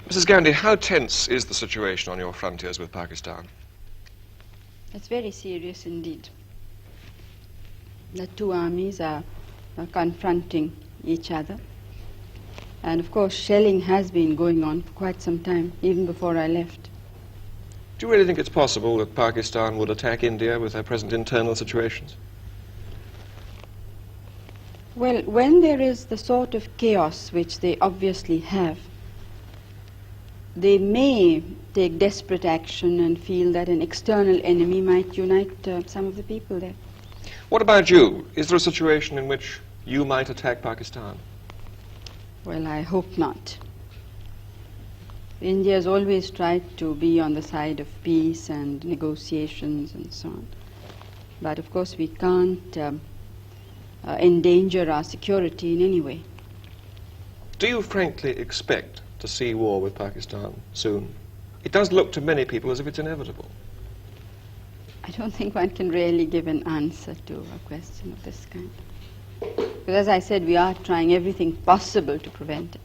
Mrs. Gandhi, how tense is the situation on your frontiers with Pakistan? It's very serious indeed. The two armies are confronting each other. And of course, shelling has been going on for quite some time, even before I left. Do you really think it's possible that Pakistan would attack India with their present internal situations? Well, when there is the sort of chaos which they obviously have, they may take desperate action and feel that an external enemy might unite some of the people there. What about you? Is there a situation in which you might attack Pakistan? Well, I hope not. India has always tried to be on the side of peace and negotiations and so on. But of course we can't endanger our security in any way. Do you frankly expect to see war with Pakistan soon? It does look to many people as if it's inevitable. I don't think one can really give an answer to a question of this kind. Because as I said, we are trying everything possible to prevent it.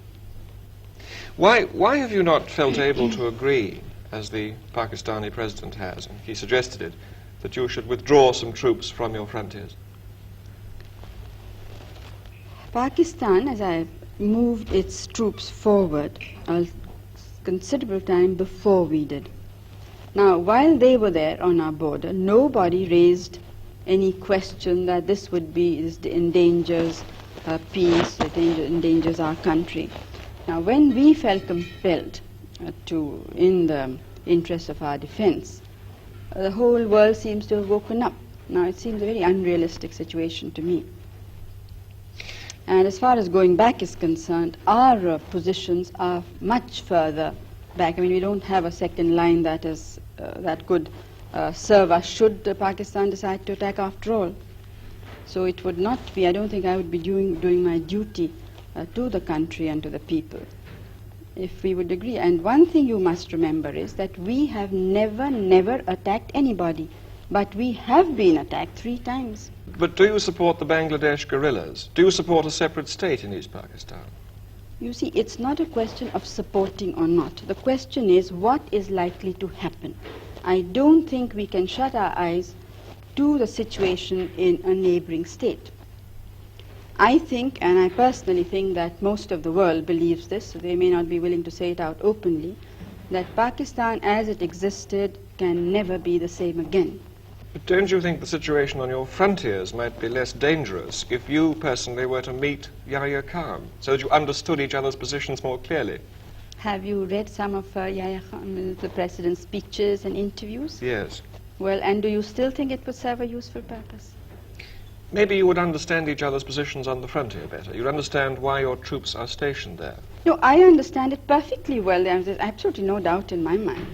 Why have you not felt able to agree, as the Pakistani president has, and he suggested it, that you should withdraw some troops from your frontiers? Pakistan, as I moved its troops forward a considerable time before we did. Now, while they were there on our border, nobody raised any question that this endangers peace, it endangers our country. Now, when we felt compelled in the interest of our defense, the whole world seems to have woken up. Now, it seems a very unrealistic situation to me. And as far as going back is concerned, our positions are much further back. I mean, we don't have a second line that could serve us should Pakistan decide to attack after all. So it would not be, I don't think I would be doing my duty to the country and to the people if we would agree. And one thing you must remember is that we have never attacked anybody, but we have been attacked 3 times. But do you support the Bangladesh guerrillas? Do you support a separate state in East Pakistan? You see, it's not a question of supporting or not. The question is what is likely to happen. I don't think we can shut our eyes to the situation in a neighboring state. I think, and I personally think that most of the world believes this, so they may not be willing to say it out openly, that Pakistan as it existed can never be the same again. But don't you think the situation on your frontiers might be less dangerous if you personally were to meet Yahya Khan, so that you understood each other's positions more clearly? Have you read some of Yahya Khan, the president's speeches and interviews? Yes. Well, and do you still think it would serve a useful purpose? Maybe you would understand each other's positions on the frontier better. You'd understand why your troops are stationed there. No, I understand it perfectly well. There's absolutely no doubt in my mind.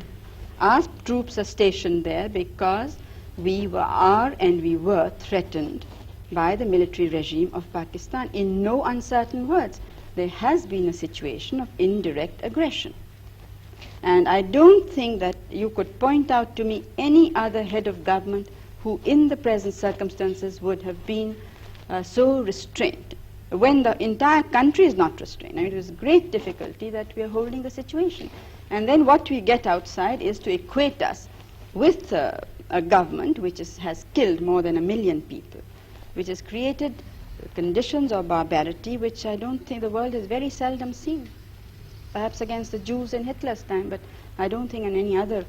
Our troops are stationed there because we were threatened by the military regime of Pakistan. In no uncertain words, there has been a situation of indirect aggression. And I don't think that you could point out to me any other head of government who in the present circumstances would have been so restrained, when the entire country is not restrained. I mean, it is great difficulty that we are holding the situation. And then what we get outside is to equate us with a government which has killed more than 1 million people, which has created conditions of barbarity which I don't think the world has very seldom seen. Perhaps against the Jews in Hitler's time, but I don't think in any other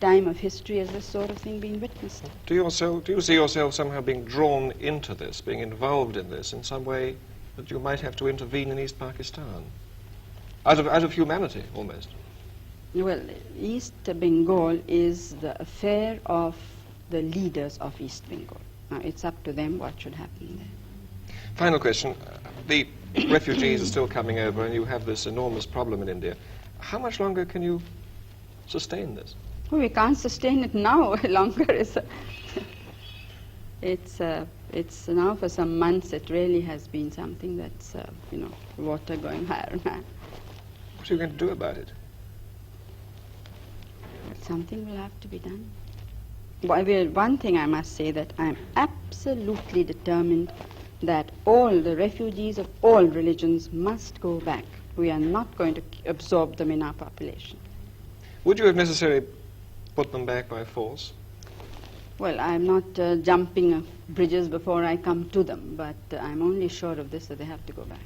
time of history has this sort of thing been witnessed. Do you see yourself somehow being drawn into this, being involved in this in some way that you might have to intervene in East Pakistan? Out of humanity, almost. Well, East Bengal is the affair of the leaders of East Bengal. Now, it's up to them what should happen there. Final question. The refugees are still coming over and you have this enormous problem in India. How much longer can you sustain this? Well, we can't sustain it now longer. It's now for some months it really has been something that's, water going higher and higher. What are you going to do about it? Something will have to be done. One thing I must say, that I'm absolutely determined that all the refugees of all religions must go back We are not going to absorb them in our population. Would you have necessarily put them back by force? Well, I'm not jumping bridges before I come to them, but I'm only sure of this, that they have to go back.